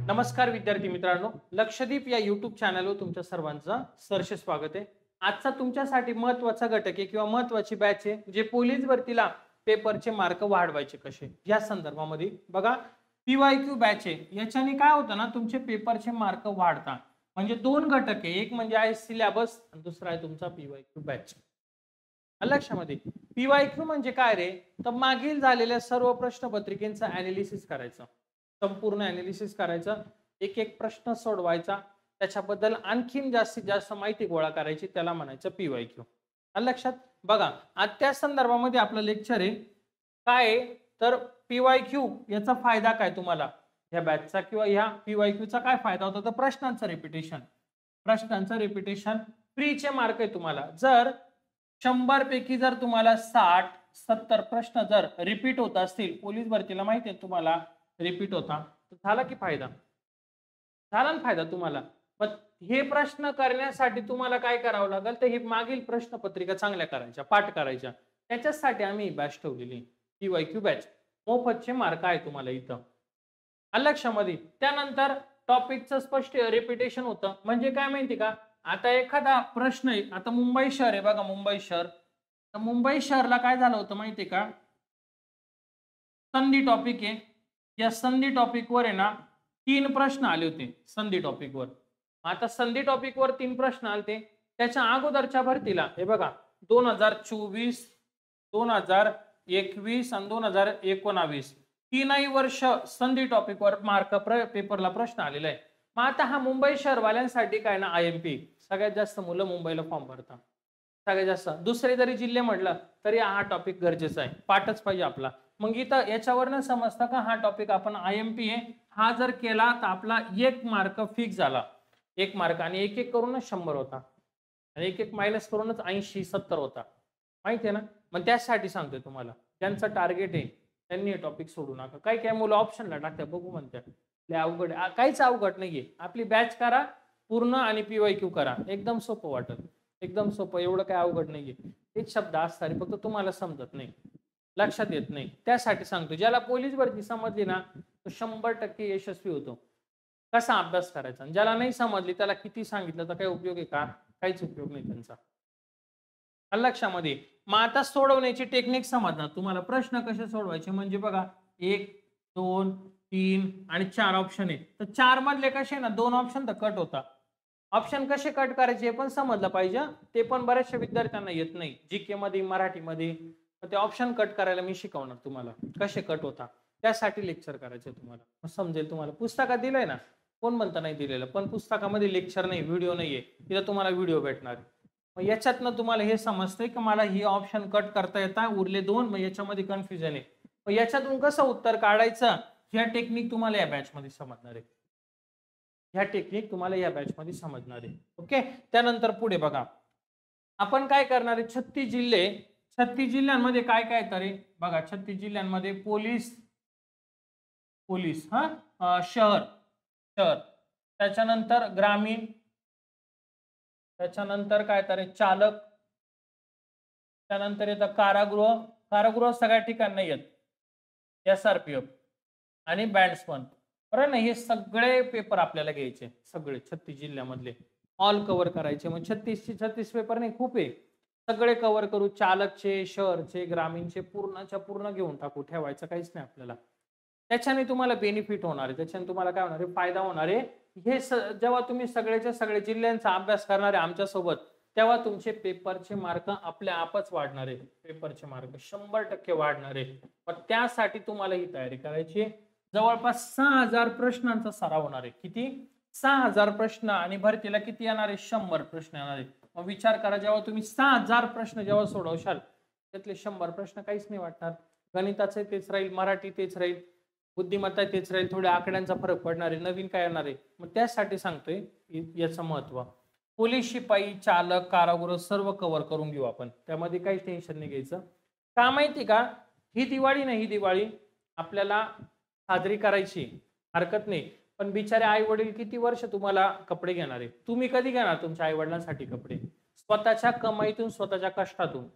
नमस्कार विद्यार्थी मित्रांनो, लक्षदीप या YouTube चॅनलवर तुमच्या सर्वांचं सहर्ष स्वागत आहे। आजचा तुमच्यासाठी महत्त्वाचा घटक आहे किंवा महत्त्वाची बॅच आहे जे पोलीस भरतीला पेपरचे मार्क वाढवायचे कसे या संदर्भामध्ये बघा PYQ बॅच आहे। याच्याने काय होतं ना, तुमचे पेपरचे मार्क वाढतात। म्हणजे दोन घटक आहे, एक म्हणजे आहे सिलेबस आणि दुसरा आहे तुमचा PYQ बॅच। लक्षामध्ये PYQ म्हणजे काय रे, तर मागील झालेल्या सर्व प्रश्नपत्रिकेचं ॲनालिसिस करायचं, संपूर्ण ॲनालिसिस करायचं, एक एक प्रश्न सोडवायचा, त्याच्याबद्दल आणखीन जास्तीत जास्त माहिती गोळा करायची, त्याला म्हणायचं PYQ। लक्षात बघा, आज त्या संदर्भामध्ये आपलं लेक्चर आहे काय, तर PYQ याचा फायदा काय तुम्हाला या बॅचचा किंवा या PYQचा काय फायदा होतो, तर प्रश्नांचं रिपिटेशन फ्रीचे मार्क आहे तुम्हाला। जर 100 पैकी जर तुम्हाला 60-70 प्रश्न जर रिपीट होत असतील, पोलीस भरतीला माहिती आहे तुम्हाला रिपीट होता, तर झाला की फायदा, झाला ना फायदा तुम्हाला। पण हे प्रश्न करण्यासाठी तुम्हाला काय करावं लागेल, तर हे मागील प्रश्नपत्रिका चांगल्या करायच्या, पाठ करायच्या, त्याच्यासाठी आम्ही बॅच ठेवलेली PYQ बॅच। मोफतचे मार्क आहे तुम्हाला इथं लक्षामध्ये। त्यानंतर टॉपिकचं स्पष्ट रिपिटेशन होतं, म्हणजे काय माहिती का, आता एखादा प्रश्न आहे, आता मुंबई शहर आहे बघा, मुंबई शहर, तर मुंबई शहरला काय झालं होतं माहिती आहे का, संधी टॉपिक आहे, या संधी टॉपिकवर आहे ना 3 प्रश्न आले होते संधी टॉपिकवर। आता संधी टॉपिकवर 3 प्रश्न आले, त्याच्या अगोदरच्या भरतीला हे बघा 2024, 2021 आणि 2019 तीनही वर्ष संधी टॉपिकवर मार्क पेपरला प्रश्न आलेला आहे। मग आता हा मुंबई शहरवाल्यांसाठी काय ना, IMP सगळ्यात जास्त मुलं मुंबईला फॉर्म भरतात, सगळ्यात जास्त। दुसरे जरी जिल्हे म्हटलं तरी हा टॉपिक गरजेचा आहे, पाठच पाहिजे आपला। मग इथं याच्यावरनं समजतं का हा टॉपिक आपण IMP आहे, हा जर केला तर आपला 1 मार्क फिक्स झाला, 1 मार्क, आणि एक एक करूनच 100 होता, आणि एक एक मायनस करूनच 80-70 होता, माहिती आहे ना। मग त्यासाठी सांगतोय तुम्हाला, ज्यांचं टार्गेट आहे त्यांनी हे टॉपिक सोडू नका। काही काही मुलं ऑप्शनला टाकतात, बघू म्हणतात लय अवघड, काहीच अवघड नाहीये, आपली बॅच करा पूर्ण आणि PYQ करा, एकदम सोपं वाटत, एकदम सोपं, एवढं काय अवघड नाहीये। एक शब्द असतात फक्त तुम्हाला समजत नाही, लक्षात येत नाही, त्यासाठी सांगतो। ज्याला पोलीस भरती समजली ना, तो 100% यशस्वी होतो। कसा अभ्यास करायचा, ज्याला नाही समजली त्याला किती सांगितलं तर काही उपयोग आहे का, काहीच उपयोग नाही त्यांचा लक्षामध्ये। मग आता सोडवण्याची टेक्निक समजणार तुम्हाला, प्रश्न कसे सोडवायचे, म्हणजे बघा 1, 2, 3 आणि 4 ऑप्शन आहे, तर 4 मधले कसे ना 2 ऑप्शन तर कट होता, ऑप्शन कसे कट करायचे हे पण समजलं पाहिजे, ते पण बऱ्याचशा विद्यार्थ्यांना येत नाही GK मध्ये, मराठीमध्ये। ते ऑप्शन कट करायला मी शिकवणार तुम्हाला, कसे कट होता, त्यासाठी लेक्चर करायचे तुम्हाला, समजेल तुम्हाला। पुस्तकात दिलंय ना, कोण म्हणता नाही दिलेलं, पण पुस्तकामध्ये लेक्चर नाही, व्हिडिओ नाहीये, तिथं तुम्हाला व्हिडिओ भेटणार। मग याच्यातनं तुम्हाला हे समजतंय की मला ही ऑप्शन कट करता येतात, उरले 2, मग याच्यामध्ये कन्फ्युजन आहे, मग याच्यातून कसं उत्तर काढायचं, ह्या टेक्निक तुम्हाला या बॅच मध्ये समजणार आहे, ह्या टेक्निक तुम्हाला या बॅच मध्ये समजणार आहे। ओके, त्यानंतर पुढे बघा, आपण काय करणार आहे, 36 जिल्हे, 36 जिल्ह्यांमध्ये काय काय तरी बघा, 36 जिल्ह्यांमध्ये पोलीस शहर, त्याच्यानंतर ग्रामीण, त्याच्यानंतर काय तर चालक, त्यानंतर येतं कारागृह सगळ्या ठिकाणी नाही येत, SRPF आणि बँड्समन, बरोबर ना। हे सगळे पेपर आपल्याला घ्यायचे, सगळे 36 जिल्ह्यामधले ऑल कव्हर करायचे। मग 36 पेपर नाही, खूप आहे, सगळे कव्हर करू, चालकचे, शहरचे, ग्रामीणचे, पूर्णच्या पूर्ण घेऊन टाकू, ठेवायचं काहीच नाही आपल्याला। त्याच्याने तुम्हाला बेनिफिट होणार आहे, त्याच्याने तुम्हाला काय होणार आहे, फायदा होणार आहे। हे जेव्हा तुम्ही सगळ्याच्या सगळे जिल्ह्यांचा अभ्यास करणार आहे आमच्या सोबत, तेव्हा तुमचे पेपरचे मार्क आपल्या आपच वाढणार आहे, पेपरचे मार्क 100% वाढणार आहे। पण त्यासाठी तुम्हाला ही तयारी करायची आहे। जवळपास 6000 प्रश्नांचा सराव होणार आहे, किती, 6000 प्रश्न, आणि भरतीला किती येणार आहे, 100 प्रश्न येणार आहे। मग विचार करा, जेव्हा तुम्ही 6000 प्रश्न जेव्हा सोडवशाल, त्यातले 100 प्रश्न काहीच नाही वाटणार, गणिताचे तेच राहील, मराठी तेच राहील, बुद्धिमत्ता तेच राहील, थोड्या आकड्यांचा फरक पडणार आहे, नवीन काय येणार आहे। मग त्यासाठी सांगतोय याचं महत्व, पोलीस, शिपाई, चालक, कारागृह सर्व कव्हर करून घेऊ आपण, त्यामध्ये काही टेन्शन नाही घ्यायचं। का माहिती का, ही दिवाळी नाही, ही दिवाळी आपल्याला साजरी करायची, हरकत नाही, पण बिचारे आई वडील किती वर्ष तुम्हाला कपडे घेणार आहे, तुम्ही कधी घेणार तुमच्या आई वडिलांसाठी कपडे, स्वतःच्या कमाईतून, स्वतःच्या कष्टातून।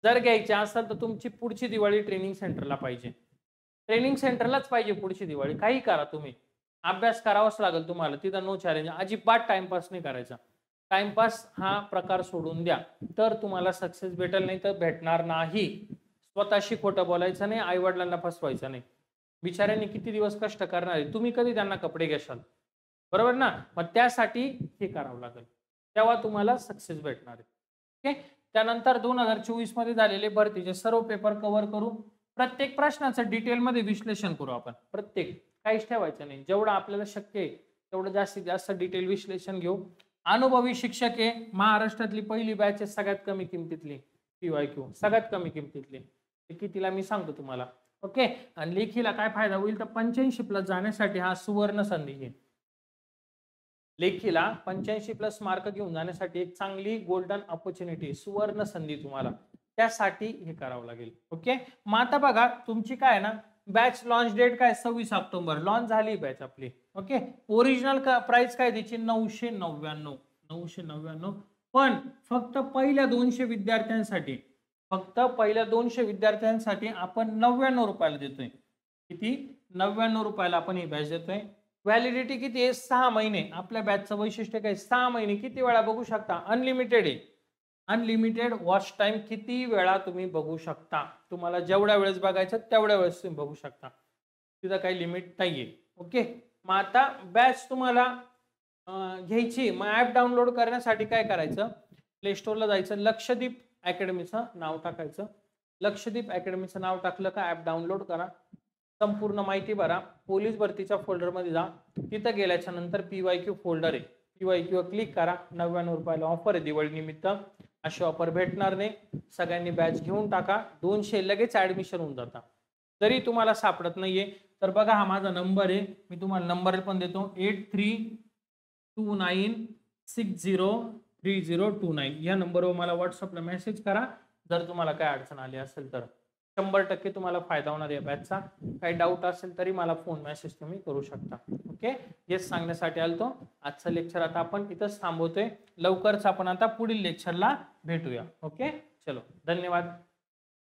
जर घ्यायची असेल तर तुमची पुढची दिवाळी ट्रेनिंग सेंटरला पाहिजे, ट्रेनिंग सेंटरलाच पाहिजे पुढची दिवाळी. काही करा तुम्ही, अभ्यास करावाच लागेल तुम्हाला तिथं, नो चॅलेंज. अजिबात टाइमपास नाही करायचा. टाइमपास हा प्रकार सोडून द्या, तर तुम्हाला सक्सेस भेटेल, नाही तर भेटणार नाही. स्वतःशी खोटं बोलायचं नाही, आई वडिलांना फसवायचं नाही. बिचाऱ्यांनी किती दिवस कष्ट करणार आहे, तुम्ही कधी त्यांना कपडे घेशाल, बरोबर ना? मग त्यासाठी हे करावं लागेल, तेव्हा तुम्हाला सक्सेस भेटणार आहे. ओके. त्यानंतर 2024 मध्ये झालेले भरतीचे सर्व पेपर कव्हर करू, प्रत्येक प्रश्नाचं डिटेलमध्ये विश्लेषण करू आपण. प्रत्येक, काहीच ठेवायचं नाही, जेवढं आपल्याला शक्य आहे तेवढं जास्तीत जास्त डिटेल विश्लेषण घेऊ. अनुभवी शिक्षक आहे, महाराष्ट्रातली पहिली बॅच आहे, सगळ्यात कमी किमतीतली PYQ, सगळ्यात कमी किमतीतली. ते कितीला मी सांगतो तुम्हाला. ओके. आणि लेखीला काय फायदा होईल, तर 85+ जाण्यासाठी हा सुवर्ण संधी आहे. लेखीला 85+ मार्क घेऊन जाण्यासाठी एक चांगली गोल्डन ऑपॉर्च्युनिटी, सुवर्ण संधी तुम्हाला, त्यासाठी हे करावं लागेल. ओके. मग आता बघा तुमची काय ना बॅच लॉन्च डेट काय 26 ऑक्टोबर लॉन्च झाली बॅच आपली. ओके. ओरिजिनल प्राइस काय त्याची 999. पण फक्त पहिल्या 200 विद्यार्थ्यांसाठी, फक्त पहिल्या 200 विद्यार्थ्यांसाठी आपण 99 रुपयाला देतोय. किती? 99 रुपयाला आपण ही बॅच देतोय. व्हॅलिडिटी किती आहे? 6 महिने. आपल्या बॅचचं वैशिष्ट्य काय? 6 महिने. किती वेळा बघू शकता? अनलिमिटेड आहे. अनलिमिटेड वॉच टाइम, किती वेळा तुम्ही बघू शकता. तुम्हाला जेवढ्या वेळेस बघायचं तेवढ्या वेळेस तुम्ही बघू शकता, तिथं काही लिमिट नाहीये. ओके. मग आता बॅच तुम्हाला घ्यायची, मग ऍप डाउनलोड करण्यासाठी काय करायचं, प्ले स्टोअरला जायचं, लक्षदीप अकॅडमीचं नाव टाकायचं. लक्षदीप अकॅडमीचं नाव टाकलं का ऍप डाउनलोड करा, संपूर्ण माहिती भरा, पोलीस भरतीच्या फोल्डरमध्ये जा, तिथं गेल्याच्या नंतर PYQ फोल्डर आहे, PYQ क्लिक करा. 99 रुपयाला ऑफर आहे दिवाळी निमित्त, अशी ऑफर भेटणार नाही. सगळ्यांनी बॅच घेऊन टाका, 200 लगेच ऍडमिशन होऊन जाता. जरी तुम्हाला सापडत नाहीये तर बघा, हा माझा नंबर आहे, मी तुम्हाला नंबर पण देतो, 8329603029. या नंबरवर मला व्हॉट्सअपला मेसेज करा जर तुम्हाला काय अडचण आली असेल तर. 100% तुम्हाला फायदा होणार या बॅचचा. काही डाऊट असेल तरी मला फोन मेसेज तुम्ही करू शकता. ओके. हेच सांगण्यासाठी आलतो. आजचं लेक्चर आता आपण इथंच थांबवतोय. लवकरच आपण आता पुढील लेक्चरला भेटूया. ओके. चलो, धन्यवाद.